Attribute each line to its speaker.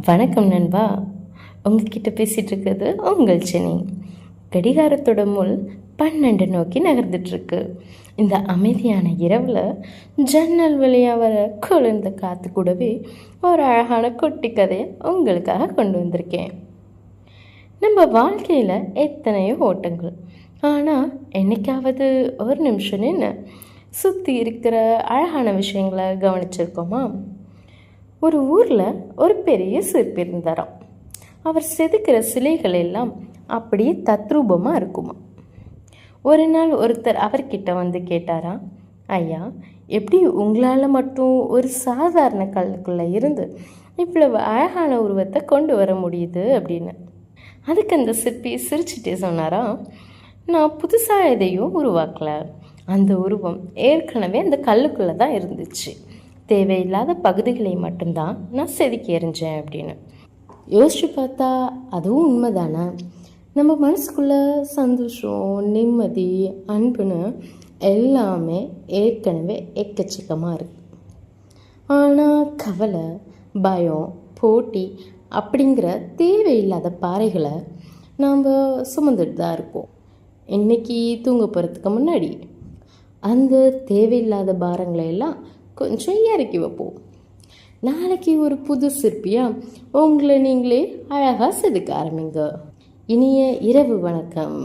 Speaker 1: வணக்கம் நண்பா. உங்ககிட்ட பேசிகிட்டு இருக்கிறது உங்கள் சென்னை. கடிகாரத்தோட முள் 12 நோக்கி நகர்ந்துட்டுருக்கு. இந்த அமைதியான இரவில் ஜன்னல் வழியாக வர குளிர்ந்த காற்று கூடவே ஒரு அழகான குட்டி கதையை உங்களுக்காக கொண்டு வந்திருக்கேன். நம்ம வாழ்க்கையில் எத்தனையோ ஓட்டங்கள், ஆனால் என்னைக்காவது ஒரு நிமிஷம் என்ன சுற்றி இருக்கிற அழகான விஷயங்களை கவனிச்சிருக்கோமா? ஒரு ஊரில் ஒரு பெரிய சிற்பி இருந்தாராம். அவர் செதுக்கிற சிலைகள் எல்லாம் அப்படியே தத்ரூபமாக இருக்குமா. ஒரு நாள் ஒருத்தர் அவர்கிட்ட வந்து கேட்டாராம், ஐயா, எப்படி உங்களால் மட்டும் ஒரு சாதாரண கல்லுக்குள்ளே இருந்து இவ்வளவு அழகான உருவத்தை கொண்டு வர முடியுது அப்படின்னு. அதுக்கு அந்த சிற்பி சிரிச்சுட்டே சொன்னாராம், நான் புதுசாக எதையும் உருவாக்கலை. அந்த உருவம் ஏற்கனவே அந்த கல்லுக்குள்ளே தான் இருந்துச்சு. தேவையில்லாத பகுதிகளை மட்டும்தான் நான் செதுக்கி எறிஞ்சேன் அப்படின்னு. யோசிச்சு பார்த்தா அதுவும் உண்மைதானே. நம்ம மனசுக்குள்ளே சந்தோஷம், நிம்மதி, அன்புன்னு எல்லாமே ஏற்கனவே எக்கச்சக்கமாக இருக்குது. ஆனால் கவலை, பயம், போட்டி அப்படிங்கிற தேவையில்லாத பாறைகளை நாம் சுமந்துட்டு தான் இருக்கோம். இன்றைக்கி தூங்க போகிறதுக்கு முன்னாடி அந்த தேவையில்லாத பாரங்களை எல்லாம் கொஞ்சம் இறக்கி வைப்போம். நாளைக்கு ஒரு புது சிற்பியாக உங்களை நீங்களே அழகாக செதுக்க ஆரம்பிங்க. இனிய இரவு வணக்கம்.